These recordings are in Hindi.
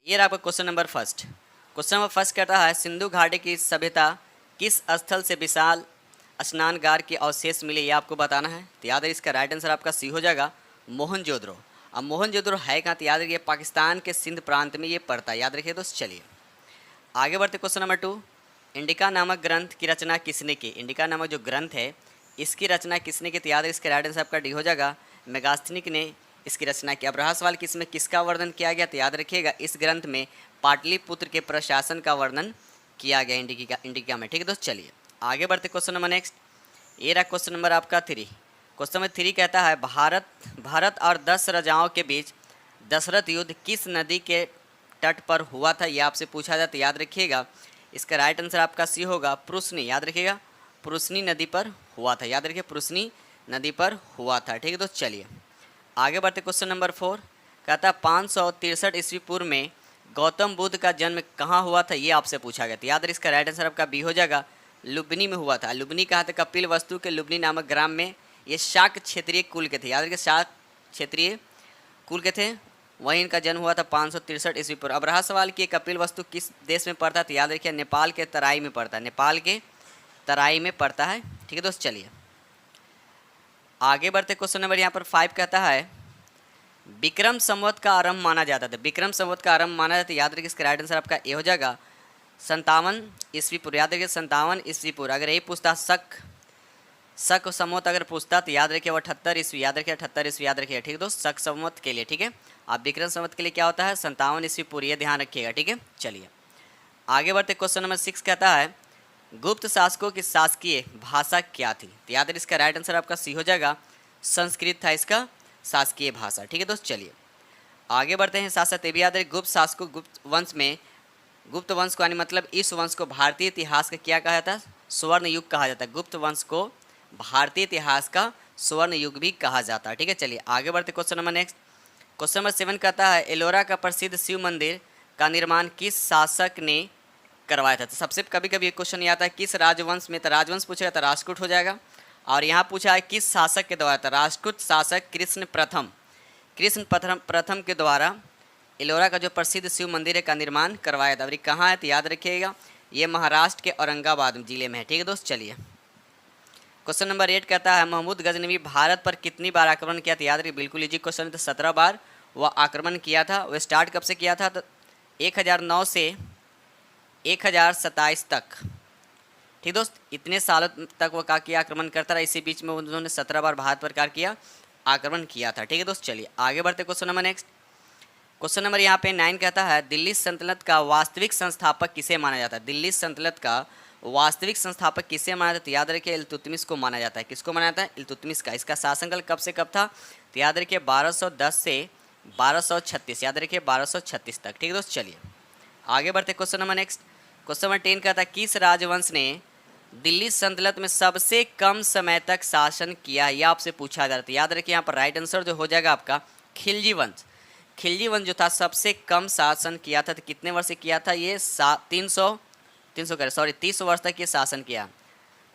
ये रहा आपका question number first. Question number first कहता है सिंधु घाटी की सभ्यता किस स्थल से विशाल स्नानगार के अवशेष मिले, ये आपको बताना है। तो याद है इसका राइट आंसर आपका सी हो जाएगा मोहनजोदड़ो। अब मोहनजोदड़ो है कहाँ, तो याद रखिए पाकिस्तान के सिंध प्रांत में ये पड़ता है, याद रखिए दोस्त। चलिए आगे बढ़ते क्वेश्चन नंबर 2। इंडिका नामक ग्रंथ की रचना किसने की। इंडिका नामक जो ग्रंथ है इसकी रचना किसने की, तो याद है इसका राइट आंसर आपका डी हो जाएगा मेगास्थनीक ने इसकी रचना की। अब रहा सवाल कि इसमें किसका वर्णन किया गया, तो याद रखिएगा इस ग्रंथ में पाटलिपुत्र के प्रशासन का वर्णन किया गया इंडिका में। ठीक है दोस्त। चलिए आगे बढ़ते क्वेश्चन नंबर नेक्स्ट। ये रहा क्वेश्चन नंबर आपका 3। क्वेश्चन नंबर 3 कहता है भारत और 10 राजाओं के बीच दशरथ युद्ध किस नदी के तट पर हुआ था, यह आपसे पूछा जाता है। याद रखिएगा इसका राइट आंसर आपका सी होगा पुरुषनी। याद रखिएगा पुरुषनी नदी पर हुआ था, याद रखिए पुरुषनी नदी पर हुआ था। ठीक है दोस्त। चलिए आगे बढ़ते क्वेश्चन नंबर 4 कहता है 563 ईस्वी पूर्व में गौतम बुद्ध का जन्म कहाँ हुआ था, ये आपसे पूछा गया था। याद रखिए इसका राइट आंसर आपका बी हो जाएगा लुम्बिनी में हुआ था। लुम्बिनी कहा था कपिल वस्तु के लुम्बिनी नामक ग्राम में। ये शाक क्षेत्रीय कुल के थे, याद रखिए शाक क्षेत्रीय कुल के थे, वहीं इनका जन्म हुआ था 563 ईस्वी पूर्व। अब रहा सवाल कि कपिल वस्तु किस देश में पड़ता है, तो याद रखिए नेपाल के तराई में पड़ता है, नेपाल के तराई में पड़ता है। ठीक है दोस्त। चलिए आगे बढ़ते क्वेश्चन नंबर यहाँ पर 5 कहता है विक्रम संवत का आरंभ माना जाता था। विक्रम संवत का आरंभ माना जाता है, याद रखिए इसका राइट आंसर आपका ए हो जाएगा 57 ईस्वी पूर्व। याद रखिए 57 ईस्वी पूर्व। अगर यही पूछता शक संवत अगर पूछता तो याद रखिए 78 ईस्वी। याद रखिए 78 ईस्वी याद रखिए। ठीक है दोस्त शक संवत के लिए। ठीक है आप विक्रम संवत के लिए क्या होता है 57 ईस्वी पूर्व, ये ध्यान रखिएगा। ठीक है चलिए आगे बढ़ते क्वेश्चन नंबर 6 कहता है गुप्त शासकों की शासकीय भाषा क्या थी। तो याद रखिए इसका राइट आंसर आपका सी हो जाएगा संस्कृत था इसका शासकीय भाषा। ठीक है दोस्त। चलिए आगे बढ़ते हैं साथ साथ ये भी याद रखिए गुप्त शासकों गुप्त वंश को यानी मतलब इस वंश को भारतीय इतिहास का क्या कहा जाता है स्वर्ण युग कहा जाता है। गुप्त वंश को भारतीय इतिहास का स्वर्ण युग भी कहा जाता है। ठीक है चलिए आगे बढ़ते question number next. Question number 7 कहता है एलोरा का प्रसिद्ध शिव मंदिर का निर्माण किस शासक ने करवाया था। तो सबसे कभी कभी एक क्वेश्चन ये आता है किस राजवंश में, तो राजवंश पूछेगा तो राष्ट्रकूट हो जाएगा। और यहाँ पूछा है किस शासक के द्वारा, था राष्ट्रकूट शासक कृष्ण प्रथम के द्वारा एलोरा का जो प्रसिद्ध शिव मंदिर है का निर्माण करवाया था। और ये कहाँ है तो याद रखिएगा ये महाराष्ट्र के औरंगाबाद जिले में है। ठीक है दोस्त। चलिए क्वेश्चन नंबर 8 कहता है महमूद गजनवी भारत पर कितनी बार आक्रमण किया था। याद रखिए बिल्कुल इजी क्वेश्चन, तो 17 बार वह आक्रमण किया था। वह स्टार्ट कब से किया था, तो 1009 से 1027 तक। ठीक दोस्त इतने सालों तक वो क्या किया आक्रमण करता रहा। इसी बीच में उन्होंने 17 बार भारत पर क्या किया आक्रमण किया था। ठीक है दोस्त। चलिए आगे बढ़ते question number next. Question number यहाँ पे 9 कहता है दिल्ली सल्तनत का वास्तविक संस्थापक किसे माना जाता है। दिल्ली सल्तनत का वास्तविक संस्थापक किसे माना जाता है, याद रखिए इल्तुतमिश को माना जाता है। किसको माना जाता है, इल्तुतमिश का। इसका शासनकाल कब से कब था, तो याद रखिए 1210 से 1236, याद रखिए 1236 तक। ठीक है दोस्त। चलिए आगे बढ़ते question number next. Question number 10 कहता है किस राजवंश ने दिल्ली सल्तनत में सबसे कम समय तक शासन किया, यह आपसे पूछा जा रहा था। याद रखिए यहाँ पर राइट आंसर जो हो जाएगा आपका खिलजी वंश। खिलजी वंश जो था सबसे कम शासन किया था, तो कितने वर्ष से किया था ये 30 वर्ष तक ये शासन किया,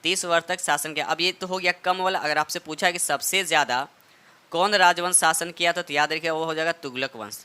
30 वर्ष तक शासन किया। अब ये तो हो गया कम वाला। अगर आपसे पूछा है कि सबसे ज़्यादा कौन राजवंश शासन किया था, तो याद रखिए वो हो जाएगा तुगलक वंश।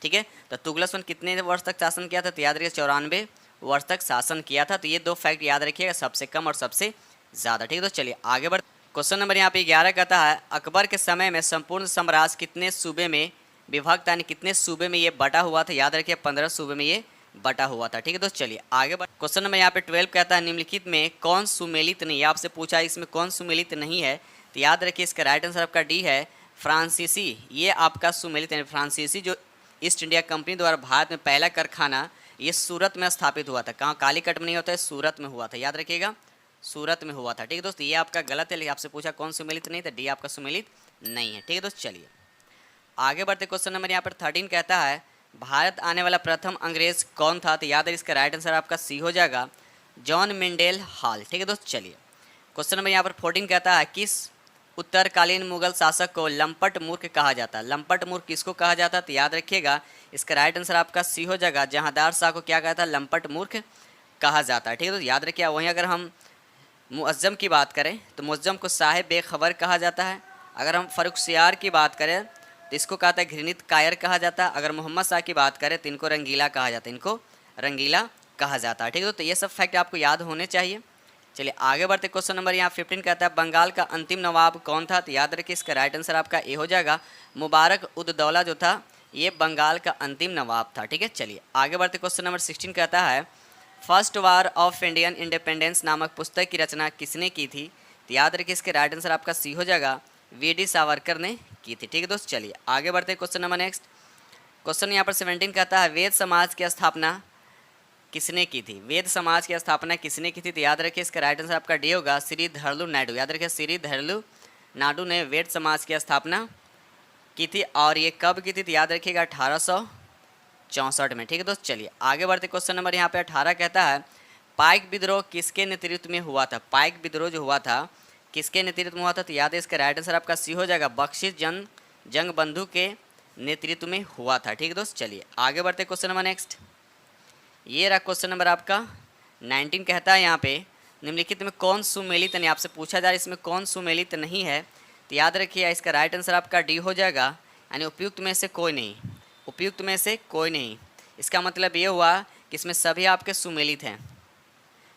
ठीक है तो तुगलक वंश कितने वर्ष तक शासन किया था, तो याद रखिए 94 वर्ष तक शासन किया था। तो ये दो फैक्ट याद रखिएगा, सबसे कम और सबसे ज़्यादा। ठीक है तो चलिए आगे बढ़। क्वेश्चन नंबर यहाँ पे 11 कहता है अकबर के समय में संपूर्ण साम्राज्य कितने सूबे में विभक्त यानी कितने सूबे में ये बटा हुआ था, याद रखिए 15 सूबे में ये बटा हुआ था। ठीक है दोस्त चलिए आगे बढ़। क्वेश्चन नंबर यहाँ पे 12 कहता है निम्नलिखित में कौन सुमेलित नहीं है, आपसे पूछा है इसमें कौन सुमेलित नहीं है, तो याद रखिए इसका राइट आंसर आपका डी है फ्रांसीसी। ये आपका सुमेलित है। फ्रांसीसी जो ईस्ट इंडिया कंपनी द्वारा भारत में पहला कारखाना ये सूरत में स्थापित हुआ था। कहाँ, कालीकट में नहीं होता है, सूरत में हुआ था। याद रखिएगा सूरत में हुआ था। ठीक है दोस्त ये आपका गलत है, लेकिन आपसे पूछा कौन सुमेलित नहीं था, डी आपका सुमेलित नहीं है। ठीक है दोस्त चलिए आगे बढ़ते। क्वेश्चन नंबर यहाँ पर 13 कहता है भारत आने वाला प्रथम अंग्रेज कौन था, तो याद है इसका राइट आंसर आपका सी हो जाएगा जॉन मेंडेल हॉल। ठीक है दोस्त चलिए क्वेश्चन नंबर यहाँ पर 14 कहता है किस उत्तरकालीन मुगल शासक को लंपट मूर्ख कहा जाता है। लंपट मूर्ख किसको कहा जाता है, तो याद रखिएगा इसका राइट आंसर आपका सी हो जाएगा जहांदार शाह को क्या कहता है लंपट मूर्ख कहा जाता है। ठीक है तो याद रखिए वहीं अगर हम मुअज्जम की बात करें तो मुअज्जम को साहिब बेखबर कहा जाता है। अगर हम फर्रुखसियार की बात करें तो इसको कहता है घृणित कायर कहा जाता है। अगर मोहम्मद शाह की बात करें तो इनको रंगीला कहा जाता है, इनको रंगीला कहा जाता है। ठीक है, तो ये सब फैक्ट आपको याद होने चाहिए। चलिए आगे बढ़ते, क्वेश्चन नंबर यहाँ 15 कहता है बंगाल का अंतिम नवाब कौन था? तो याद रखिए इसका राइट आंसर आपका ए हो जाएगा, मुबारक उद दौला जो था ये बंगाल का अंतिम नवाब था। ठीक है, चलिए आगे बढ़ते, क्वेश्चन नंबर 16 कहता है first war of Indian independence नामक पुस्तक की रचना किसने की थी? तो याद रखिए इसके राइट आंसर आपका सी हो जाएगा, वी.डी. सावरकर ने की थी। ठीक है दोस्त, चलिए आगे बढ़ते, क्वेश्चन नंबर नेक्स्ट, क्वेश्चन यहाँ पर 17 कहता है वेद समाज की स्थापना किसने की थी? वेद समाज की स्थापना किसने की थी? तो याद रखिए इसका राइट आंसर आपका डी होगा, श्री धरलू नायडू। याद रखिए श्री धरलू नायडू ने वेद समाज की स्थापना की थी, और ये कब की थी? तो याद रखिएगा 1864 में। ठीक है दोस्त, चलिए आगे बढ़ते, क्वेश्चन नंबर यहाँ पे 18 कहता है पाइक विद्रोह किसके नेतृत्व में हुआ था? पाइक विद्रोह जो हुआ था किसके नेतृत्व में हुआ था? तो याद है इसका राइट आंसर आपका सी हो जाएगा, बख्शिश जंग बंधु के नेतृत्व में हुआ था। ठीक है दोस्त, चलिए आगे बढ़ते, क्वेश्चन नंबर नेक्स्ट, ये रहा क्वेश्चन नंबर आपका 19 कहता है यहाँ पे निम्नलिखित में कौन सुमेलित नहीं, आपसे पूछा जा रहा है इसमें कौन सुमेलित नहीं है? तो याद रखिए इसका राइट आंसर आपका डी हो जाएगा, यानी उपयुक्त में से कोई नहीं, उपयुक्त में से कोई नहीं। इसका मतलब ये हुआ कि इसमें सभी आपके सुमेलित हैं,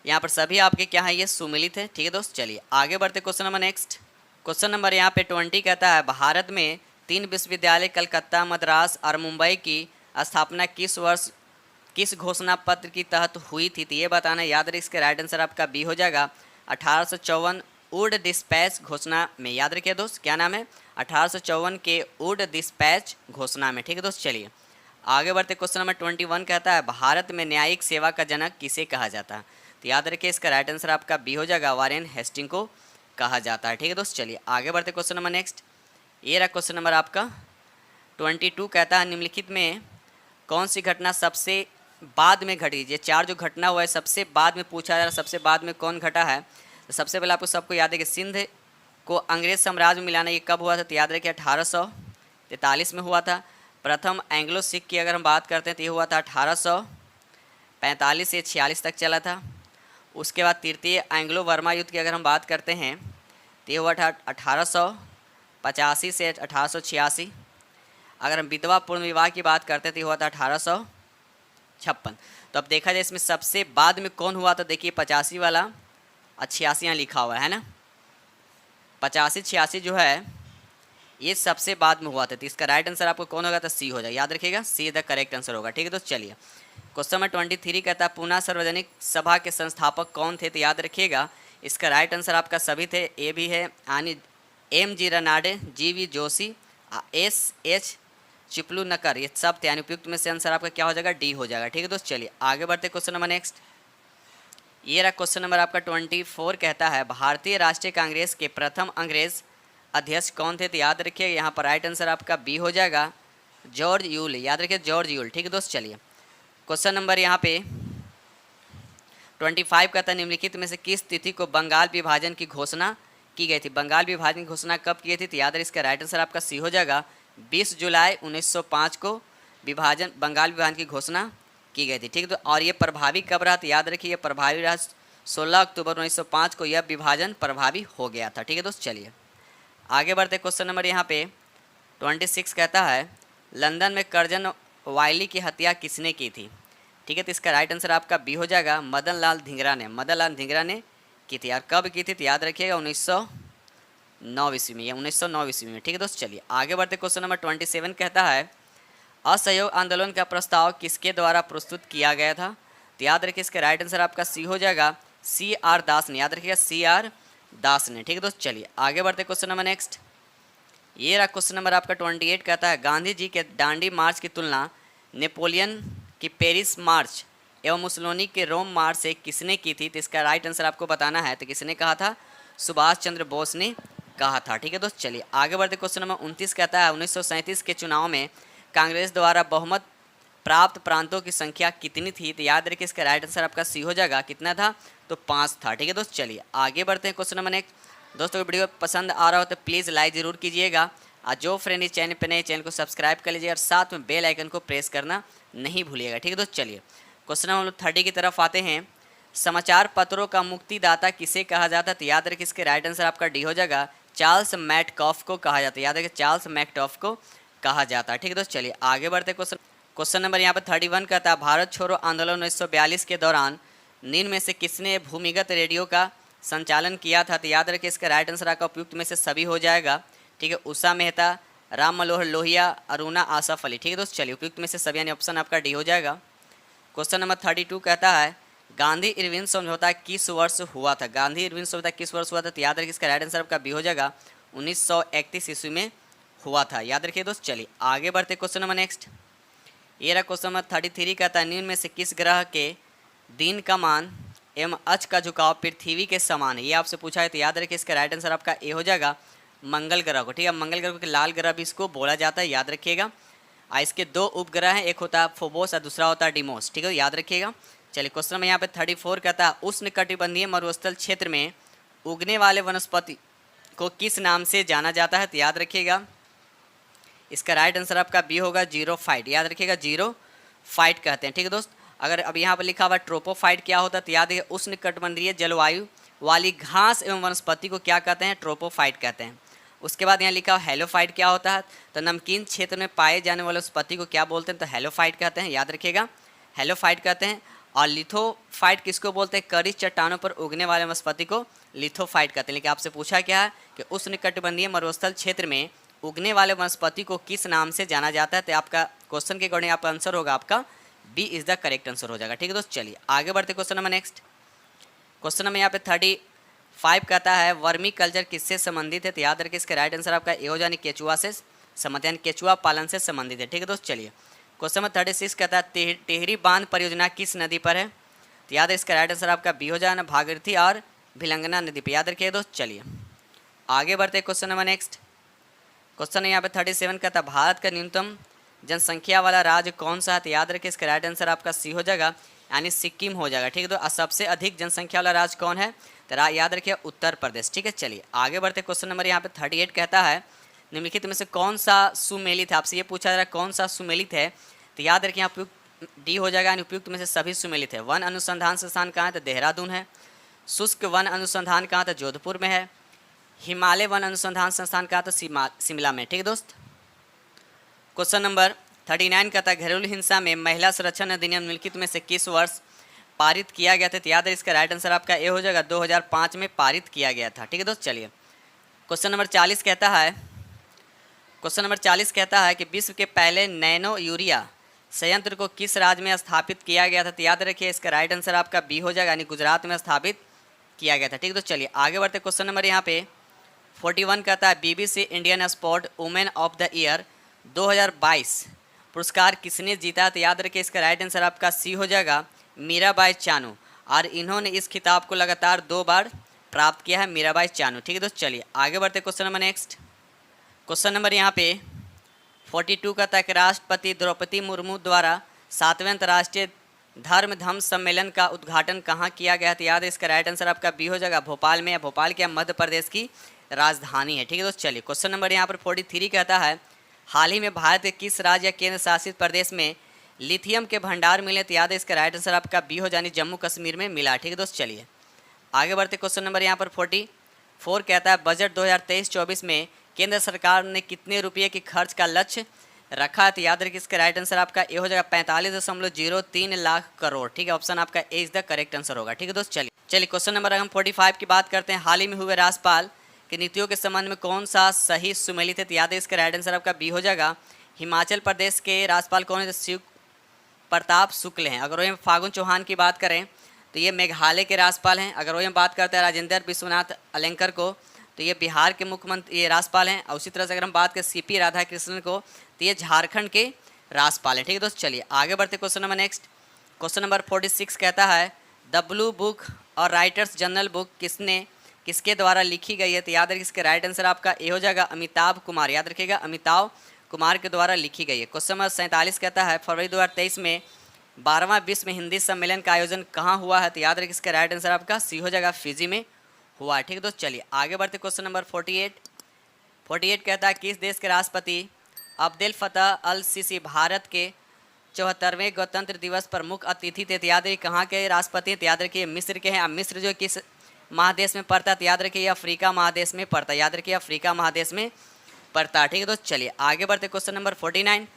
यहाँ पर सभी आपके क्या है, ये सुमेलित है। ठीक है दोस्त, चलिए आगे बढ़ते, question number next, question number यहाँ पे 20 कहता है भारत में 3 विश्वविद्यालय कलकत्ता, मद्रास और मुंबई की स्थापना किस वर्ष किस घोषणा पत्र की तहत हुई थी? तो ये बताना। याद रखिए इसका राइट आंसर आपका बी हो जाएगा, 1854 वुड डिस्पैच घोषणा में। याद रखिए दोस्त क्या नाम है, 1854 के वुड डिस्पैच घोषणा में। ठीक है दोस्त, चलिए आगे बढ़ते, क्वेश्चन नंबर 21 कहता है भारत में न्यायिक सेवा का जनक किसे कहा जाता है? तो याद रखिए इसका राइट आंसर आपका बी हो जाएगा, वारेन हेस्टिंग को कहा जाता है। ठीक है दोस्त, चलिए आगे बढ़ते, क्वेश्चन नंबर नेक्स्ट, ये रहा क्वेश्चन नंबर आपका 22 कहता है निम्नलिखित में कौन सी घटना सबसे बाद में घटी? ये 4 जो घटना हुआ है सबसे बाद में पूछा जा रहा है, सबसे बाद में कौन घटा है? तो सबसे पहले आपको सबको याद है कि सिंध को अंग्रेज साम्राज्य में मिलाना ये कब हुआ था? तो याद रखिए 1843 में हुआ था। प्रथम एंग्लो सिख की अगर हम बात करते हैं तो ये हुआ था 1845 से 46 तक चला था। उसके बाद तृतीय एंग्लो वर्मा युद्ध की अगर हम बात करते हैं तो ये हुआ था 1885 से 1886। अगर हम विधवा पूर्ण विवाह की बात करते हैं तो ये हुआ था 1856। तो अब देखा जाए इसमें सबसे बाद में कौन हुआ? तो देखिए 85 वाला और 86 यहाँ लिखा हुआ है ना, 85 86 जो है ये सबसे बाद में हुआ था। तो इसका राइट आंसर आपको कौन होगा? तो सी हो जाए। याद रखिएगा सी द करेक्ट आंसर होगा। ठीक है दोस्त, चलिए क्वेश्चन नंबर 23 कहता है पूना सार्वजनिक सभा के संस्थापक कौन थे? तो याद रखिएगा इसका राइट आंसर आपका सभी थे, ए भी है, यानी M.G. Ranade, G.V. Joshi, S.H. Chiplun नकर, ये सब थे, यानी उपयुक्त में से आंसर आपका क्या हो जाएगा? डी हो जाएगा। ठीक है दोस्त, चलिए आगे बढ़ते, क्वेश्चन नंबर नेक्स्ट, ये रहा क्वेश्चन नंबर आपका 24 कहता है भारतीय राष्ट्रीय कांग्रेस के प्रथम अंग्रेज अध्यक्ष कौन थे? तो याद रखिए यहाँ पर राइट आंसर आपका बी हो जाएगा, जॉर्ज यूल। याद रखिए जॉर्ज यूल। ठीक है दोस्त, चलिए क्वेश्चन नंबर यहाँ पे 25 कहता है निम्नलिखित में से किस तिथि को बंगाल विभाजन की घोषणा की गई थी? बंगाल विभाजन की घोषणा कब की गई थी? तो याद रखिए इसका राइट आंसर आपका सी हो जाएगा, 20 जुलाई 1905 को बंगाल विभाजन की घोषणा की गई थी। ठीक है, तो और ये प्रभावी कब रहा? तो याद रखिए ये प्रभावी रहा 16 अक्टूबर 1905 को यह विभाजन प्रभावी हो गया था। ठीक है दोस्त, चलिए आगे बढ़ते, क्वेश्चन नंबर यहाँ पे 26 कहता है लंदन में कर्जन वायली की हत्या किसने की थी? ठीक है, तो इसका राइट आंसर आपका बी हो जाएगा, मदन लाल धिंगरा ने। मदन लाल धिंगरा ने की थी। यार कब की थी? तो याद रखिएगा 1909 ईस्वी में, या 1909 ईस्वी में। ठीक है दोस्त, चलिए आगे बढ़ते, क्वेश्चन नंबर 27 कहता है असहयोग आंदोलन का प्रस्ताव किसके द्वारा प्रस्तुत किया गया था? तो याद रखिए इसका राइट आंसर आपका सी हो जाएगा, C.R. दास ने। याद रखिएगा C.R. दास ने। ठीक है दोस्त, चलिए आगे बढ़ते, क्वेश्चन नंबर नेक्स्ट, ये रहा क्वेश्चन नंबर आपका 28 कहता है गांधी जी के दांडी मार्च की तुलना नेपोलियन की पेरिस मार्च एवं मुसोलिनी के रोम मार्च से किसने की थी? तो इसका राइट आंसर आपको बताना है। तो किसने कहा था? सुभाष चंद्र बोस ने कहा था। ठीक है दोस्त, चलिए आगे बढ़ते, क्वेश्चन नंबर 29 कहता है 1937 के चुनाव में कांग्रेस द्वारा बहुमत प्राप्त प्रांतों की संख्या कितनी थी? तो याद रखिए इसका राइट आंसर आपका सी हो जाएगा, कितना था? तो 5 था। ठीक है दोस्त, चलिए आगे बढ़ते हैं, क्वेश्चन नंबर नेक्स्ट। दोस्तों वीडियो पसंद आ रहा हो तो प्लीज़ लाइक ज़रूर कीजिएगा, और जो फ्रेंड इस चैनल पर नए चैनल को सब्सक्राइब कर लीजिएगा, और साथ में बेल आइकन को प्रेस करना नहीं भूलिएगा। ठीक है दोस्त, चलिए क्वेश्चन नंबर 30 की तरफ आते हैं। समाचार पत्रों का मुक्तिदाता किसे कहा जाता है? तो याद रखिए इसके राइट आंसर आपका डी हो जाएगा, चार्ल्स मैटकॉफ को कहा जाता है। याद रखिए चार्ल्स मैटकॉफ को कहा जाता है। ठीक है दोस्त, चलिए आगे बढ़ते क्वेश्चन नंबर यहाँ पे 31 का था, भारत छोड़ो आंदोलन 1942 के दौरान निम्न में से किसने भूमिगत रेडियो का संचालन किया था? तो याद रखिए इसका राइट आंसर आपका उपयुक्त में से सभी हो जाएगा। ठीक है, उषा मेहता, राम मनोहर लोहिया, अरुणा आसफ अली। ठीक है दोस्त, चलिए उपयुक्त में से सभी यानी ऑप्शन आपका डी हो जाएगा। क्वेश्चन नंबर 32 कहता है, गांधी इरविन समझौता किस वर्ष हुआ था? गांधी इरविन समझौता किस वर्ष हुआ था? तो याद रखिए इसका राइट आंसर आपका बी हो जाएगा, 1931 ईस्वी में हुआ था। याद रखिए दोस्त, चलिए आगे बढ़ते क्वेश्चन नंबर नेक्स्ट। ये रहा क्वेश्चन नंबर 33 कहता है, निम्न में से किस ग्रह के दिन का मान एवं अक्ष का झुकाव पृथ्वी के समान है? ये आपसे पूछा है, तो याद रखिए इसका राइट आंसर आपका ए हो जाएगा, मंगल ग्रह को। ठीक है, मंगल ग्रह को लाल ग्रह भी इसको बोला जाता है, याद रखिएगा। इसके दो उपग्रह हैं, एक होता है फोबोस और दूसरा होता है डिमोस। ठीक है, याद रखिएगा। चलिए क्वेश्चन नंबर यहाँ पे 34 कहता है, उष्णकटिबंधीय मरुस्थल क्षेत्र में उगने वाले वनस्पति को किस नाम से जाना जाता है? तो याद रखिएगा इसका राइट आंसर आपका बी होगा, जीरोफाइट। याद रखिएगा, जीरोफाइट कहते हैं। ठीक है दोस्त, अगर अब यहाँ पर लिखा हुआ ट्रोपोफाइट क्या होता है? तो याद रखिए उष्णकटिबंधीय जलवायु वाली घास एवं वनस्पति को क्या कहते हैं? ट्रोपोफाइट कहते हैं। उसके बाद यहाँ लिखा हुआ हेलोफाइट क्या होता है? तो नमकीन क्षेत्र में पाए जाने वाले वनस्पति को क्या बोलते हैं? तो हेलोफाइट कहते हैं। याद रखिएगा, हेलोफाइट कहते हैं। और लिथोफाइट किसको बोलते हैं? कड़ी चट्टानों पर उगने वाले वनस्पति को लिथोफाइट कहते हैं। लेकिन आपसे पूछा क्या है कि उष्णकटिबंधीय मरुस्थल क्षेत्र में उगने वाले वनस्पति को किस नाम से जाना जाता है? तो आपका क्वेश्चन के अकॉर्डिंग आपका आंसर होगा, आपका B is the correct answer हो जाएगा। ठीक है दोस्त, चलिए आगे बढ़ते question number next. Question number यहाँ पे 35 कहता है, वर्मी कल्चर किससे संबंधित है? तो याद रखिए इसका राइट आंसर आपका ए हो जाए, केचुआ से संबंधित, यानी केचुआ पालन से संबंधित है। ठीक है दोस्त, चलिए क्वेश्चन नंबर 36 कहता है, टेहरी बांध परियोजना किस नदी पर है? तो याद है इसका राइट आंसर आपका बी हो जाए, भागीरथी और भिलंगना नदी पर। याद रखिए दोस्त, चलिए आगे बढ़ते क्वेश्चन नंबर नेक्स्ट। क्वेश्चन यहाँ पे 37 कहता है, भारत का न्यूनतम जनसंख्या वाला राज्य कौन सा है? तो याद रखिए इसका राइट आंसर आपका सी हो जाएगा, यानी सिक्किम हो जाएगा। ठीक है, तो सबसे अधिक जनसंख्या वाला राज्य कौन है? तो याद रखिए उत्तर प्रदेश। ठीक है, चलिए आगे बढ़ते क्वेश्चन नंबर यहाँ पे 38 कहता है, निम्नलिखित में से कौन सा सुमेलित है? आपसे ये पूछा जा रहा है कौन सा सुमेलित है? तो याद रखिए यहाँ उपयुक्त डी हो जाएगा, यानी उपयुक्त में से सभी सुमेलित है। वन अनुसंधान संस्थान कहाँ है? तो देहरादून है। शुष्क वन अनुसंधान कहाँ? तो जोधपुर में है। हिमालय वन अनुसंधान संस्थान कहाँ? तो शिमला में। ठीक है दोस्त, क्वेश्चन नंबर 39 कहता है, घरेलू हिंसा में महिला संरक्षण अधिनियम निम्नलिखित में से किस वर्ष पारित किया गया था? तो याद है इसका राइट आंसर आपका ए हो जाएगा, 2005 में पारित किया गया था। ठीक है दोस्त, चलिए क्वेश्चन नंबर 40 कहता है, क्वेश्चन नंबर 40 कहता है कि विश्व के पहले नैनो यूरिया संयंत्र को किस राज्य में स्थापित किया गया था? तो याद रखिए इसका राइट आंसर आपका बी हो जाएगा, यानी गुजरात में स्थापित किया गया था। ठीक है दोस्त, चलिए आगे बढ़ते क्वेश्चन नंबर यहाँ पे 41 कहता है, BBC Indian sport women of the year 2022 पुरस्कार किसने जीता? तो याद रखिए इसका राइट आंसर आपका सी हो जाएगा, मीराबाई चानू। और इन्होंने इस खिताब को लगातार 2 बार प्राप्त किया है, मीराबाई चानू। ठीक है दोस्त, चलिए आगे बढ़ते question number next. Question number यहाँ पे 42 का था कि राष्ट्रपति द्रौपदी मुर्मू द्वारा 7वें अंतर्राष्ट्रीय धम्म सम्मेलन का उद्घाटन कहाँ किया गया? तो याद है इसका राइट आंसर आपका बी हो जाएगा, भोपाल में। भोपाल क्या मध्य प्रदेश की राजधानी है। ठीक है दोस्त, चलिए क्वेश्चन नंबर यहाँ पर 43 कहता है, हाल ही में भारत के किस राज्य या केंद्र शासित प्रदेश में लिथियम के भंडार मिले? तो याद है इसका राइट आंसर आपका बी हो जाए, जम्मू कश्मीर में मिला। ठीक है दोस्त, चलिए आगे बढ़ते क्वेश्चन नंबर यहाँ पर 44 कहता है, बजट 2023-24 में केंद्र सरकार ने कितने रुपये की खर्च का लक्ष्य रखा है? तो याद रखिए इसका राइट आंसर आपका ए हो जाएगा, 45.03 लाख करोड़। ठीक है, ऑप्शन आपका ए इज द करेक्ट आंसर होगा। ठीक है दोस्त, चलिए क्वेश्चन नंबर हम 45 की बात करते हैं, हाल ही में हुए राज्यपाल कि नीतियों के संबंध में कौन सा सही सुमेलित है? तो याद है इसका राइट आंसर आपका बी हो जाएगा, हिमाचल प्रदेश के राज्यपाल कौन है? तो शिव प्रताप शुक्ल हैं। अगर वही फागुन चौहान की बात करें तो ये मेघालय के राज्यपाल हैं। अगर वही बात करते हैं राजेंद्र विश्वनाथ अलंकर को, तो ये बिहार के मुख्यमंत्री, ये राज्यपाल हैं। और उसी तरह से अगर हम बात करें CP राधाकृष्णन को, तो ये झारखंड के राज्यपाल हैं। ठीक है दोस्त, चलिए आगे बढ़ते question number next. Question number 46 कहता है, द ब्लू बुक और राइटर्स जनरल बुक किसके द्वारा लिखी गई है? तो याद रखिए इसका राइट आंसर आपका ए हो जाएगा, अमिताभ कुमार। याद रखिएगा, अमिताभ कुमार के द्वारा लिखी गई है। क्वेश्चन नंबर 47 कहता है, फरवरी 2023 में 12वां विश्व हिंदी सम्मेलन का आयोजन कहाँ हुआ है? तो याद रखिए इसका राइट आंसर आपका सी हो जाएगा, फिजी में हुआ है। ठीक है दोस्त, चलिए आगे बढ़ते क्वेश्चन नंबर 48 कहता है, किस देश के राष्ट्रपति अब्देल फतह अल सीसी भारत के 74वें गणतंत्र दिवस पर मुख्य अतिथि थे? तो याद रखिए कहाँ के राष्ट्रपति? तो याद रखिए मिस्र के हैं। अब मिस्र जो किस महादेश में पड़ता है? तो याद रखिए अफ्रीका महादेश में पड़ता है। याद रखिए अफ्रीका महादेश में पड़ता है। ठीक है दोस्त, चलिए आगे बढ़ते question number 49।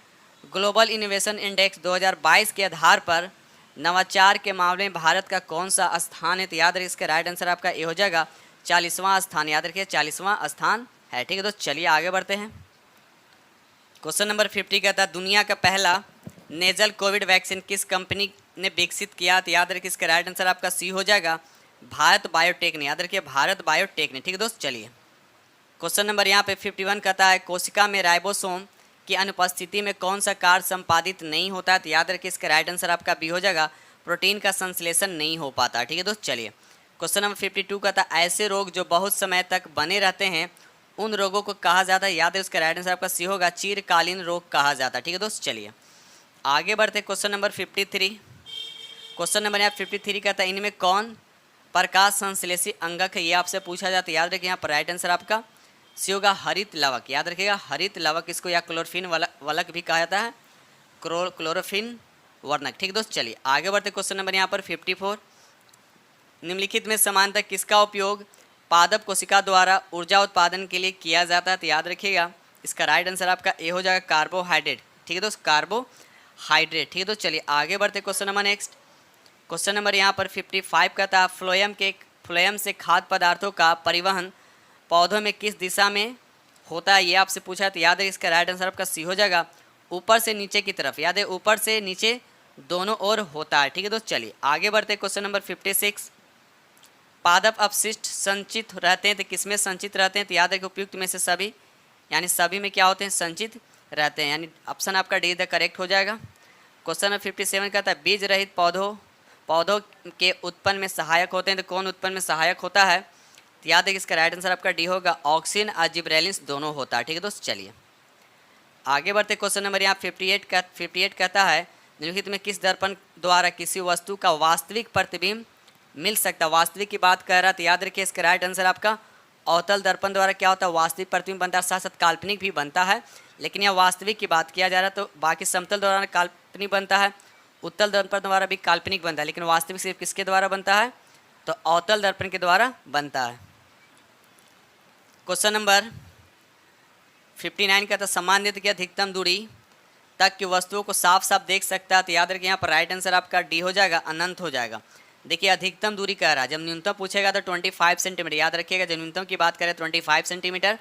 Global innovation index 2022 के आधार पर नवाचार के मामले में भारत का कौन सा स्थान है? तो याद रखिए इसका राइट आंसर आपका ये हो जाएगा 40वां स्थान। याद रखिए 40वां स्थान है। ठीक है दोस्त, चलिए आगे बढ़ते हैं। क्वेश्चन नंबर 50 कहता है दुनिया का पहला नेजल कोविड वैक्सीन किस कंपनी ने विकसित किया? तो याद रखिए इसका राइट आंसर आपका सी हो जाएगा भारत बायोटेक ने। याद रखिए भारत बायोटेक ने। ठीक है दोस्त, चलिए क्वेश्चन नंबर यहाँ पे 51 कहता है कोशिका में राइबोसोम की अनुपस्थिति में कौन सा कार्य संपादित नहीं होता है? तो याद रखिए इसका राइट आंसर आपका बी हो जाएगा प्रोटीन का संश्लेषण नहीं हो पाता। ठीक है दोस्त, चलिए क्वेश्चन नंबर 52 कहता है ऐसे रोग जो बहुत समय तक बने रहते हैं उन रोगों को कहा जाता है? याद है उसका राइट आंसर आपका सी होगा चिरकालीन रोग कहा जाता है। ठीक है दोस्त, चलिए आगे बढ़ते क्वेश्चन नंबर 53। क्वेश्चन नंबर यहाँ 53 कहता है इनमें कौन प्रकाश संश्लेषी अंगक है? ये आपसे पूछा जाता है। याद रखिए यहाँ पर राइट आंसर आपका सी होगा हरित लवक। याद रखिएगा हरित लवक, इसको या क्लोरोफिन वलक भी कहा जाता है, क्लोरोफिन वर्णक। ठीक दोस्त, चलिए आगे बढ़ते क्वेश्चन नंबर यहाँ पर 54। निम्नलिखित में समानतः किसका उपयोग पादप कोशिका द्वारा ऊर्जा उत्पादन के लिए किया जाता है? तो याद रखिएगा इसका राइट आंसर आपका ए हो जाएगा कार्बोहाइड्रेट। ठीक है दोस्त, कार्बोहाइड्रेट। ठीक है दोस्त, चलिए आगे बढ़ते question number next. Question number यहाँ पर 55 का था फ्लोएम से खाद्य पदार्थों का परिवहन पौधों में किस दिशा में होता है? ये आपसे पूछा है। तो याद है इसका राइट आंसर आपका सी हो जाएगा ऊपर से नीचे की तरफ। याद है ऊपर से नीचे दोनों ओर होता है। ठीक है दोस्त, चलिए आगे बढ़ते क्वेश्चन नंबर 56। पादप अपशिष्ट संचित रहते हैं तो किसमें संचित रहते हैं? तो याद है कि उपयुक्त में से सभी, यानी सभी में क्या होते हैं? संचित रहते हैं, यानी ऑप्शन आपका डी द करेक्ट हो जाएगा। क्वेश्चन नंबर 57 कहता है बीज रहित पौधों के उत्पन्न में सहायक होते हैं तो कौन उत्पन्न में सहायक होता है? तो याद है कि इसका राइट आंसर आपका डी होगा ऑक्सिन और जिब्रेलिन्स दोनों होता है। ठीक है दोस्त, चलिए आगे बढ़ते क्वेश्चन नंबर यहाँ 58 कहता है निम्नलिखित में किस दर्पण द्वारा किसी वस्तु का वास्तविक प्रतिबिंब मिल सकता है? वास्तविक की बात कर रहा है तो याद रखिए इसका राइट आंसर आपका अवतल दर्पण द्वारा क्या होता है? वास्तविक प्रतिबिंब बनता है, साथ साथ काल्पनिक भी बनता है, लेकिन यहाँ वास्तविक की बात किया जा रहा है तो बाकी समतल द्वारा काल्पनिक बनता है, उत्तल दर्पण द्वारा भी काल्पनिक बनता है, लेकिन वास्तविक सिर्फ किसके द्वारा बनता है? तो अवतल दर्पण के द्वारा बनता है। क्वेश्चन नंबर 59 का था सामान्य की अधिकतम दूरी तक की वस्तुओं को साफ साफ देख सकता है? तो याद रखिए यहाँ पर राइट आंसर आपका डी हो जाएगा अनंत हो जाएगा। देखिए अधिकतम दूरी कह रहा है, जब न्यूनतम पूछेगा तो 25 सेंटीमीटर। याद रखिएगा जब न्यूनतम की बात करें 25 सेंटीमीटर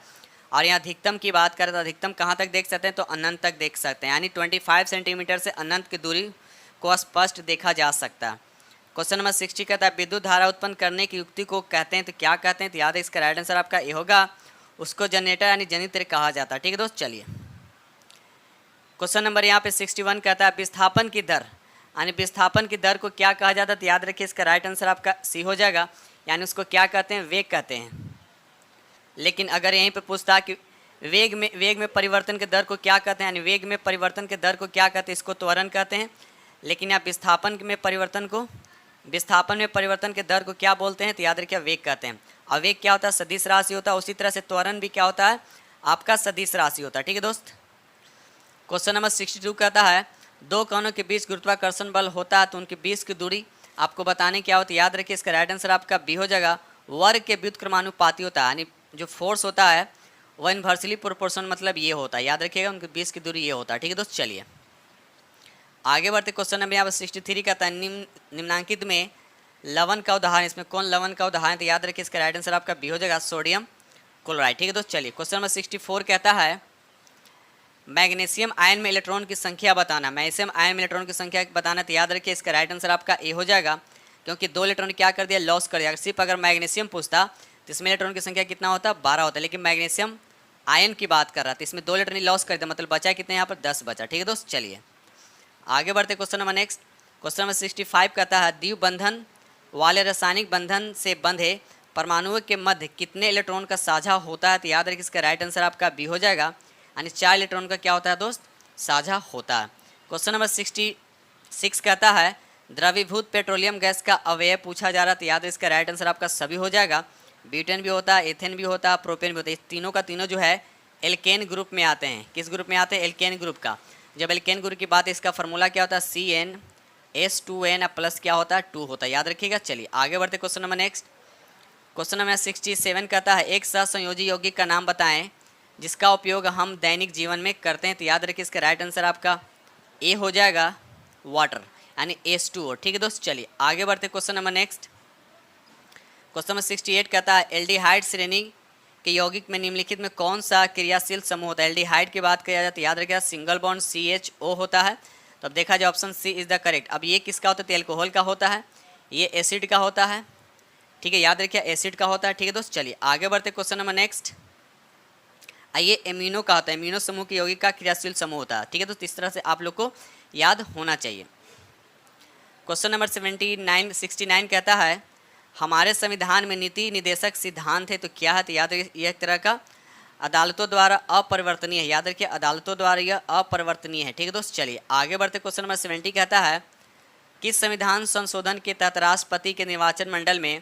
और यहाँ अधिकतम की बात करें तो अधिकतम कहाँ तक देख सकते हैं? तो अनंत तक देख सकते हैं, यानी 25 सेंटीमीटर से अनंत की दूरी को स्पष्ट देखा जा सकता है। क्वेश्चन नंबर 60 कहता है विद्युत धारा उत्पन्न करने की युक्ति को कहते हैं तो क्या कहते हैं? तो याद है इसका राइट आंसर आपका ये होगा उसको जनरेटर यानी जनित्र कहा जाता है। ठीक है दोस्त, चलिए क्वेश्चन नंबर यहाँ पे 61 कहता है विस्थापन की दर यानी विस्थापन की दर को क्या कहा जाता है? तो याद रखिए इसका राइट आंसर आपका सी हो जाएगा, यानी उसको क्या कहते हैं? वेग कहते हैं। लेकिन अगर यहीं पे पूछता कि वेग में परिवर्तन के दर को क्या कहते हैं, यानी वेग में परिवर्तन के दर को क्या कहते हैं? इसको त्वरण कहते हैं। लेकिन यहाँ विस्थापन में परिवर्तन के दर को क्या बोलते हैं? तो याद रखिए वेग कहते हैं। और वेग क्या होता है? सदिश राशि होता है। उसी तरह से त्वरण भी क्या होता है? आपका सदिश राशि होता है। ठीक है दोस्त, क्वेश्चन नंबर 62 कहता है दो कणों के बीच गुरुत्वाकर्षण बल होता है तो उनके बीच की दूरी आपको बताने क्या होती है? याद रखिए इसका राइट आंसर आपका बी हो जाएगा वर्ग के व्युत्क्रमानुपाती होता है, यानी जो फोर्स होता है वह इन्वर्सली प्रोपोर्शन मतलब ये होता है। याद रखिएगा उनके बीच की दूरी ये होता है। ठीक है दोस्त, चलिए आगे बढ़ते क्वेश्चन नंबर यहाँ पर 63 कहता है निम्नांकित में लवण का उदाहरण, इसमें कौन लवण का उदाहरण? तो याद रखिए इसका राइट आंसर आपका बी हो जाएगा सोडियम क्लोराइड। ठीक है दोस्त, चलिए क्वेश्चन नंबर 64 कहता है मैग्नीशियम आयन में इलेक्ट्रॉन की संख्या बताना। मैग्नीशियम आयन में इलेक्ट्रॉन की संख्या बताना तो याद रखिए इसका राइट आंसर आपका ए हो जाएगा, क्योंकि 2 इलेक्ट्रॉन क्या कर दिया? लॉस कर दिया। सिर्फ अगर मैग्नीशियम पूछता तो इसमें इलेक्ट्रॉन की संख्या कितना होता? 12 होता है, लेकिन मैग्नीशियम आयन की बात कर रहा था, इसमें 2 इलेक्ट्रॉन लॉस कर दिया, मतलब बचा कितने यहाँ पर? 10 बचा। ठीक है दोस्त, चलिए आगे बढ़ते question number next. Question number 65 कहता है द्विबंधन वाले रासायनिक बंधन से बंधे परमाणुओं के मध्य कितने इलेक्ट्रॉन का साझा होता है? तो याद रखिए इसका राइट आंसर आपका बी हो जाएगा, यानी 4 इलेक्ट्रॉन का क्या होता है दोस्त? साझा होता है। क्वेश्चन नंबर 66 कहता है द्रवीभूत पेट्रोलियम गैस का अवयव पूछा जा रहा है तो याद है इसका राइट आंसर आपका सभी हो जाएगा। ब्यूटेन भी होता है, एथेन भी होता है, प्रोपेन भी होता है। इस तीनों का तीनों जो है एल्केन ग्रुप में आते हैं। किस ग्रुप में आते हैं? एल्केन ग्रुप का। जब एल्केन ग्रुप की बात है इसका फॉर्मूला क्या होता है? CnH2n प्लस क्या होता है? 2 होता है। याद रखिएगा। चलिए आगे बढ़ते question number next. Question number 67 कहता है एक सहसंयोजी यौगिक का नाम बताएं जिसका उपयोग हम दैनिक जीवन में करते हैं, तो याद रखिए इसका राइट आंसर आपका ए हो जाएगा, वाटर, यानी H2O। ठीक है दोस्त, चलिए आगे बढ़ते question number next. Question number 68 कहता है एल्डिहाइड श्रेणी के यौगिक में निम्नलिखित में कौन सा क्रियाशील समूह होता है। एल्डिहाइड की बात किया जाए तो याद रखिएगा सिंगल बॉन्ड CHO होता है। तो अब देखा जाए option C is the correct. अब ये किसका होता है, तो एल्कोहल का होता है, ये एसिड का होता है। ठीक है, याद रखिए एसिड का होता है। ठीक है दोस्त, चलिए आगे बढ़ते क्वेश्चन नंबर नेक्स्ट। ये एमिनो का होता है, एमिनो समूह के यौगिक का क्रियाशील समूह होता है। ठीक है दोस्त, इस तरह से आप लोग को याद होना चाहिए। क्वेश्चन नंबर 69 कहता है हमारे संविधान में नीति निदेशक सिद्धांत है, तो क्या है, तो याद रखिए एक तरह का अदालतों द्वारा अपरिवर्तनीय है। याद रखिए अदालतों द्वारा यह अपरिवर्तनीय है। ठीक है दोस्त, चलिए आगे बढ़ते क्वेश्चन नंबर 70 कहता है किस संविधान संशोधन के तहत राष्ट्रपति के निर्वाचन मंडल में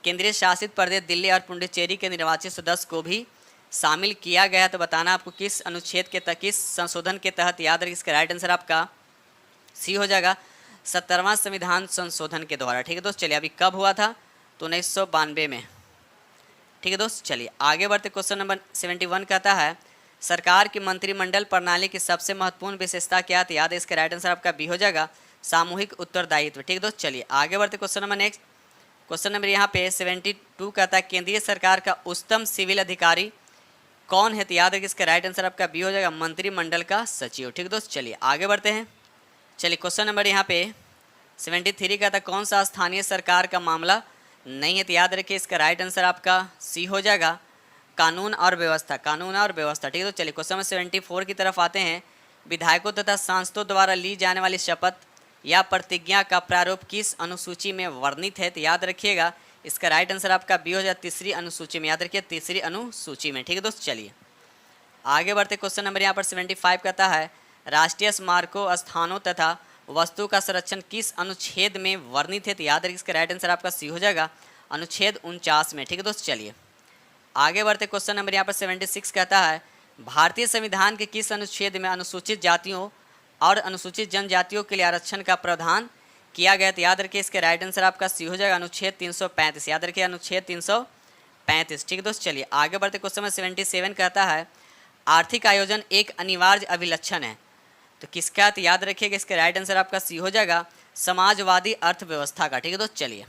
केंद्रीय शासित प्रदेश दिल्ली और पुडुचेरी के निर्वाचित सदस्य को भी शामिल किया गया है। तो बताना आपको किस अनुच्छेद के तहत, किस संशोधन के तहत। याद रखिए इसका राइट आंसर आपका सी हो जाएगा, 70वां संविधान संशोधन के द्वारा। ठीक है दोस्त, चलिए अभी कब हुआ था, तो 1992 में। ठीक है दोस्त, चलिए आगे बढ़ते क्वेश्चन नंबर 71 कहता है सरकार की मंत्रिमंडल प्रणाली की सबसे महत्वपूर्ण विशेषता क्या है। याद है इसका राइट आंसर आपका बी हो जाएगा, सामूहिक उत्तरदायित्व। ठीक है दोस्त, चलिए आगे बढ़ते question number next. Question number यहाँ पे 72 कहता है केंद्रीय सरकार का उच्चतम सिविल अधिकारी कौन है। तो याद रखिए इसका राइट आंसर आपका बी हो जाएगा, मंत्रिमंडल का सचिव। ठीक है दोस्त, चलिए आगे बढ़ते हैं। चलिए क्वेश्चन नंबर यहाँ पे 73 कहता है कौन सा स्थानीय सरकार का मामला नहीं है। तो याद रखिए इसका राइट आंसर आपका सी हो जाएगा, कानून और व्यवस्था, कानून और व्यवस्था। ठीक है, तो चलिए क्वेश्चन नंबर 74 की तरफ आते हैं। विधायकों तथा सांसदों द्वारा ली जाने वाली शपथ या प्रतिज्ञा का प्रारूप किस अनुसूची में वर्णित है। तो याद रखिएगा इसका राइट आंसर आपका बी हो जाए, तीसरी अनुसूची में। याद रखिए तीसरी अनुसूची में। ठीक है दोस्त, चलिए आगे बढ़ते क्वेश्चन नंबर यहाँ पर 75 कहता है राष्ट्रीय स्मारकों, स्थानों तथा वस्तु का संरक्षण किस अनुच्छेद में वर्णित है। तो याद रखिए इसका राइट आंसर आपका सी हो जाएगा, अनुच्छेद 49 में। ठीक है दोस्त, चलिए आगे बढ़ते क्वेश्चन नंबर यहाँ पर 76 कहता है भारतीय संविधान के किस अनुच्छेद में अनुसूचित जातियों और अनुसूचित जनजातियों के लिए आरक्षण का प्रावधान किया गया। तो याद रखिए इसका राइट आंसर आपका सी हो जाएगा, अनुच्छेद 335। याद रखिए अनुच्छेद 335। ठीक है दोस्त, चलिए आगे बढ़ते क्वेश्चन नंबर 77 कहता है आर्थिक आयोजन एक अनिवार्य अभिलक्षण है, तो किसका। तो याद रखिएगा इसका राइट आंसर आपका सी हो जाएगा, समाजवादी अर्थव्यवस्था का। ठीक है दोस्त, चलिए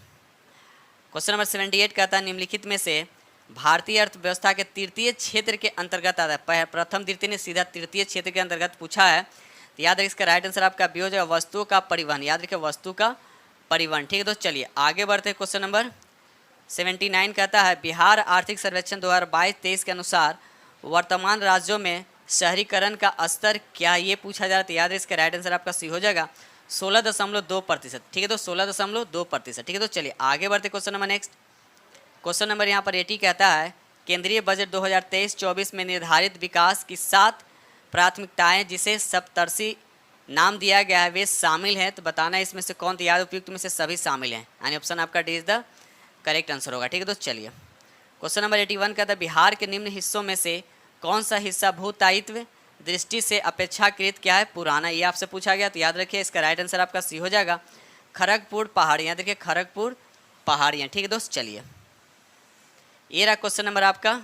क्वेश्चन नंबर 78 कहता है निम्नलिखित में से भारतीय अर्थव्यवस्था के तृतीय क्षेत्र के अंतर्गत आता है। प्रथम द्वितीय ने सीधा तृतीय क्षेत्र के अंतर्गत पूछा है। तो याद रखिए इसका राइट आंसर आपका बी हो जाएगा, वस्तुओं का परिवहन। याद रखिए वस्तु का परिवहन। ठीक है दोस्त, चलिए आगे बढ़ते हैं। क्वेश्चन नंबर 79 कहता है बिहार आर्थिक सर्वेक्षण 2022-23 के अनुसार वर्तमान राज्यों में शहरीकरण का स्तर क्या, ये पूछा जा रहा है। तो याद है इसका राइट आंसर आपका सी हो जाएगा, 16.2%। ठीक है तो 16.2%। ठीक है तो चलिए आगे बढ़ते question number next. Question number यहाँ पर 80 कहता है केंद्रीय बजट 2023-24 में निर्धारित विकास की 7 प्राथमिकताएं जिसे सप्तर्षि नाम दिया गया है वे शामिल हैं। तो बताना इसमें से कौन। तो याद उपयुक्त में से सभी शामिल हैं, यानी ऑप्शन आपका D is the correct answer होगा। ठीक है तो चलिए क्वेश्चन नंबर 81 कहता है बिहार के निम्न हिस्सों में से कौन सा हिस्सा भूतायित्व दृष्टि से अपेक्षाकृत क्या है, पुराना, ये आपसे पूछा गया। तो याद रखिए इसका राइट आंसर आपका सी हो जाएगा, खड़गपुर पहाड़ियाँ। देखिए खड़गपुर पहाड़ियाँ। ठीक है दोस्त, चलिए ये रहा क्वेश्चन नंबर आपका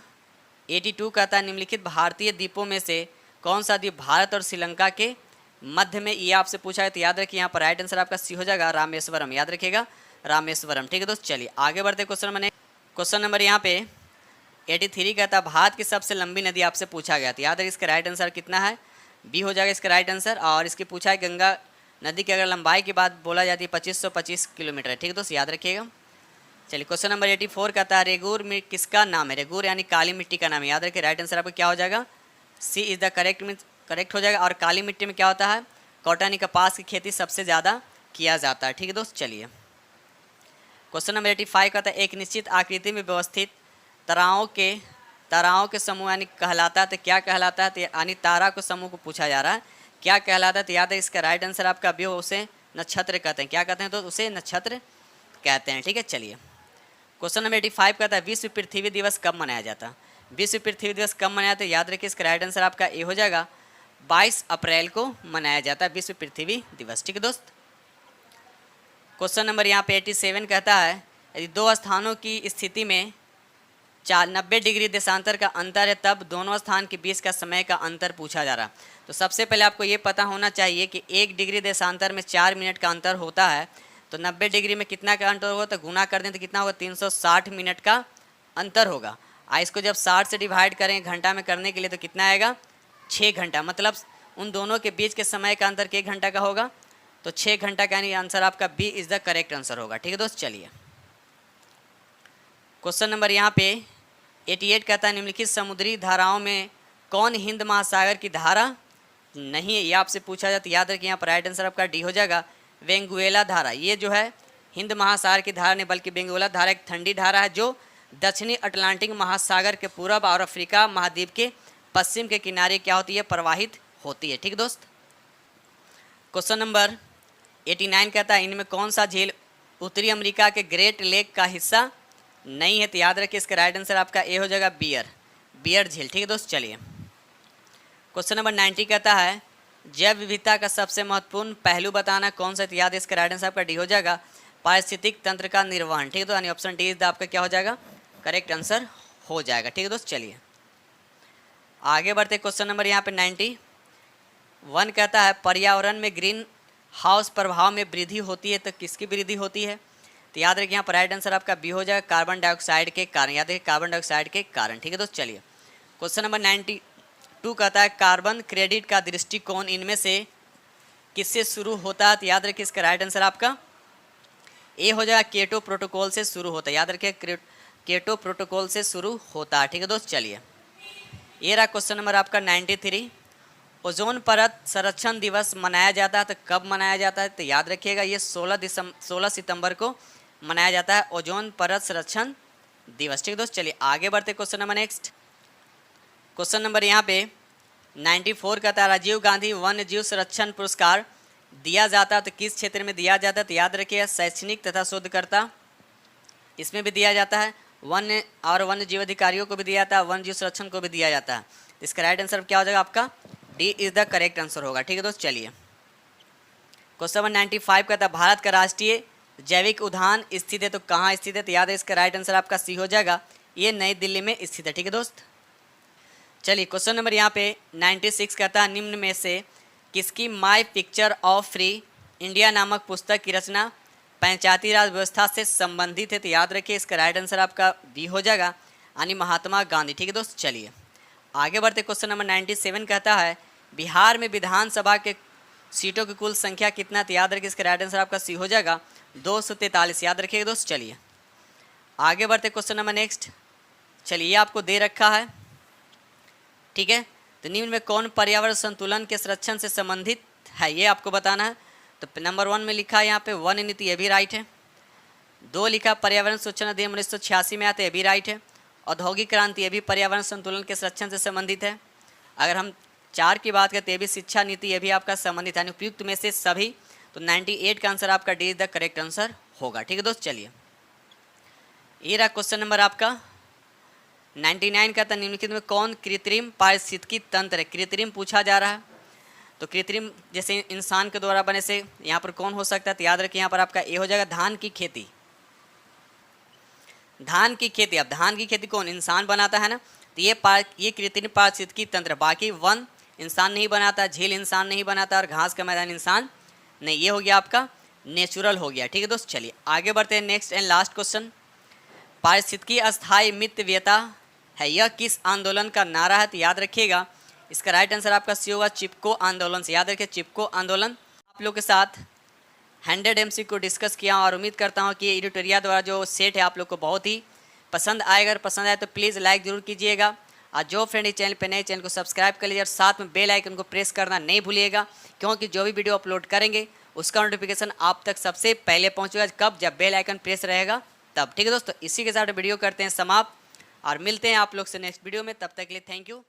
82 कहता है निम्नलिखित भारतीय द्वीपों में से कौन सा द्वीप भारत और श्रीलंका के मध्य में, ये आपसे पूछा है। तो याद रखिए यहाँ पर राइट आंसर आपका सी हो जाएगा, रामेश्वरम। याद रखिएगा रामेश्वरम। ठीक है दोस्त, चलिए आगे बढ़ते क्वेश्चन नंबर यहाँ पे 83 कहता है भारत की सबसे लंबी नदी आपसे पूछा गया। तो याद रखिए इसका राइट आंसर कितना है, बी हो जाएगा इसका राइट आंसर। और इसकी पूछा है गंगा नदी की अगर लंबाई की बात बोला जाती है 2525 किलोमीटर है। ठीक है दोस्त, याद रखिएगा। चलिए क्वेश्चन नंबर 84 कहता है रेगूर में किसका नाम है, रेगूर यानी काली मिट्टी का नाम है। याद रखिए राइट आंसर आपका क्या हो जाएगा, सी इज द करेक्ट हो जाएगा। और काली मिट्टी में क्या होता है, कॉटन यानी कपास की खेती सबसे ज़्यादा किया जाता है। ठीक है दोस्त, चलिए क्वेश्चन नंबर 85 कहता है एक निश्चित आकृति में व्यवस्थित ताराओं के समूह यानी कहलाता है। तो क्या कहलाता है, तो यानी तारा को समूह को पूछा जा रहा है क्या कहलाता है। तो याद है इसका राइट आंसर आपका भी हो, उसे नक्षत्र कहते हैं। क्या कहते हैं, तो उसे नक्षत्र कहते हैं। ठीक है चलिए क्वेश्चन नंबर 85 कहता है विश्व पृथ्वी दिवस कब मनाया जाता है, विश्व पृथ्वी दिवस कब मनाया जाता है। याद रखिए इसका राइट आंसर आपका ए हो जाएगा, 22 अप्रैल को मनाया जाता है विश्व पृथ्वी दिवस। ठीक है दोस्त। क्वेश्चन नंबर यहाँ पे 87 कहता है यदि दो स्थानों की स्थिति में 90 डिग्री देशांतर का अंतर है, तब दोनों स्थान के बीच का समय का अंतर पूछा जा रहा। तो सबसे पहले आपको ये पता होना चाहिए कि 1 डिग्री देशांतर में 4 मिनट का अंतर होता है। तो 90 डिग्री में कितना का अंतर होगा, तो गुना कर दें तो कितना होगा, 360 मिनट का अंतर होगा। इसको जब 60 से डिवाइड करें घंटा में करने के लिए तो कितना आएगा, 6 घंटा। मतलब उन दोनों के बीच के समय का अंतर 1 घंटा का होगा, तो 6 घंटा का, यानी आंसर आपका B is the correct answer होगा। ठीक है दोस्त, चलिए क्वेश्चन नंबर यहाँ पे 88 कहता है, निम्नलिखित समुद्री धाराओं में कौन हिंद महासागर की धारा नहीं है, ये आपसे पूछा जाता। याद रखिए यहाँ पर राइट आंसर आपका डी हो जाएगा, वेंगुएला धारा। ये जो है हिंद महासागर की धारा नहीं, बल्कि वेंगुएला धारा एक ठंडी धारा है जो दक्षिणी अटलांटिक महासागर के पूरब और अफ्रीका महाद्वीप के पश्चिम के किनारे क्या होती है, प्रवाहित होती है। ठीक दोस्त, क्वेश्चन नंबर 89 कहता है, इनमें कौन सा झील उत्तरी अमेरिका के ग्रेट लेक का हिस्सा नहीं है। तो याद रखिए इसका राइट आंसर आपका ए हो जाएगा, बियर झील। ठीक है दोस्त, चलिए क्वेश्चन नंबर 90 कहता है, जैव विविधता का सबसे महत्वपूर्ण पहलू बताना कौन सा। तो याद है इसका राइट आंसर आपका डी हो जाएगा, पारिस्थितिक तंत्र का निर्वहन। ठीक है, तो यानी ऑप्शन डी इज आपका क्या हो जाएगा, करेक्ट आंसर हो जाएगा। ठीक है दोस्त, चलिए आगे बढ़ते। क्वेश्चन नंबर यहाँ पे 91 कहता है, पर्यावरण में ग्रीन हाउस प्रभाव में वृद्धि होती है, तो किसकी वृद्धि होती है। तो याद रखिए यहाँ पर राइट आंसर आपका बी हो जाएगा, कार्बन डाइऑक्साइड के कारण। याद रखिए कार्बन डाइऑक्साइड के कारण। ठीक है दोस्त, चलिए क्वेश्चन नंबर 92 कहता है, कार्बन क्रेडिट का दृष्टिकोण इनमें से किससे शुरू होता है। तो याद रखिए इसका राइट आंसर आपका ए हो जाएगा, केटो प्रोटोकॉल से शुरू होता है। याद रखिए केटो प्रोटोकॉल से शुरू होता है। ठीक है दोस्त, चलिए ये रहा क्वेश्चन नंबर आपका 93, ओजोन परत संरक्षण दिवस मनाया जाता है, तो कब मनाया जाता है। तो याद रखिएगा ये 16 सितंबर को मनाया जाता है, ओजोन परत संरक्षण दिवस। ठीक है दोस्त, चलिए आगे बढ़ते question number next. Question number यहाँ पे 94 कहता है, राजीव गांधी वन्य जीव संरक्षण पुरस्कार दिया जाता है, तो किस क्षेत्र में दिया जाता है। तो याद रखिएगा शैक्षणिक तथा शोधकर्ता इसमें भी दिया जाता है, वन्य और वन्य जीव अधिकारियों को भी दिया जाता है, वन्य जीव संरक्षण को भी दिया जाता है। तो इसका राइट आंसर क्या हो जाएगा, आपका D is the correct answer होगा। ठीक है दोस्त, चलिए क्वेश्चन नंबर 95 कहता है, भारत का राष्ट्रीय जैविक उद्यान स्थित है, तो कहाँ स्थित है। तो याद है इसका राइट आंसर आपका सी हो जाएगा, ये नई दिल्ली में स्थित है। ठीक है दोस्त, चलिए क्वेश्चन नंबर यहाँ पे 96 कहता है, निम्न में से किसकी my picture of free India नामक पुस्तक की रचना पंचायती राज व्यवस्था से संबंधित है। तो याद रखिए इसका राइट आंसर आपका बी हो जाएगा, यानी महात्मा गांधी। ठीक है दोस्त, चलिए आगे बढ़ते। क्वेश्चन नंबर 97 कहता है, बिहार में विधानसभा के सीटों की कुल संख्या कितना। तो याद रखिए इसका राइट आंसर आपका सी हो जाएगा, 243। याद रखिएगा दोस्त, चलिए आगे बढ़ते क्वेश्चन नंबर नेक्स्ट। चलिए ये आपको दे रखा है, ठीक है। तो निम्न में कौन पर्यावरण संतुलन के संरक्षण से संबंधित है, ये आपको बताना है। तो नंबर 1 में लिखा है यहाँ पे वन नीति, ये भी राइट है। 2 लिखा पर्यावरण सूचना अधिनियम 1986 में आते, ये भी राइट है। औद्योगिक क्रांति, ये भी पर्यावरण संतुलन के संरक्षण से संबंधित है। अगर हम 4 की बात करते, ये भी शिक्षा नीति, ये भी आपका संबंधित है। उपयुक्त में से सभी, तो 98 का आंसर आपका D is the correct answer होगा। ठीक है दोस्त, चलिए ये रहा क्वेश्चन नंबर आपका 99 का था, निम्नलिखित में कौन कृत्रिम पारिस्थितिकी तंत्र है। कृत्रिम पूछा जा रहा है, तो कृत्रिम जैसे इंसान के द्वारा बने से यहाँ पर कौन हो सकता है। तो याद रखिए यहाँ पर आपका ए हो जाएगा, धान की खेती। धान की खेती, अब धान की खेती कौन, इंसान बनाता है ना। तो ये कृत्रिम पारिस्थितिकी तंत्र, बाकी वन इंसान नहीं बनाता, झील इंसान नहीं बनाता, और घास का मैदान इंसान नहीं। ये हो गया आपका नेचुरल हो गया। ठीक है दोस्त, चलिए आगे बढ़ते हैं। नेक्स्ट एंड लास्ट क्वेश्चन, पारिस्थितिकी अस्थायी मितव्ययता है, यह किस आंदोलन का नारा है। तो याद रखिएगा इसका राइट आंसर आपका सी होगा, चिपको आंदोलन से। याद रखिए चिपको आंदोलन। आप लोग के साथ 100 MC को डिस्कस किया, और उम्मीद करता हूँ कि एडिटोरिया द्वारा जो सेट है आप लोग को बहुत ही पसंद आएगा। अगर पसंद आए तो प्लीज़ लाइक ज़रूर कीजिएगा, और जो फ्रेंड इस चैनल पर नए, चैनल को सब्सक्राइब कर लीजिए, और साथ में बेल आइकन को प्रेस करना नहीं भूलिएगा, क्योंकि जो भी वीडियो अपलोड करेंगे उसका नोटिफिकेशन आप तक सबसे पहले पहुँचेगा। कब, जब बेल आइकन प्रेस रहेगा तब। ठीक है दोस्तों, इसी के साथ वीडियो करते हैं समाप्त, और मिलते हैं आप लोग से नेक्स्ट वीडियो में। तब तक के लिए थैंक यू।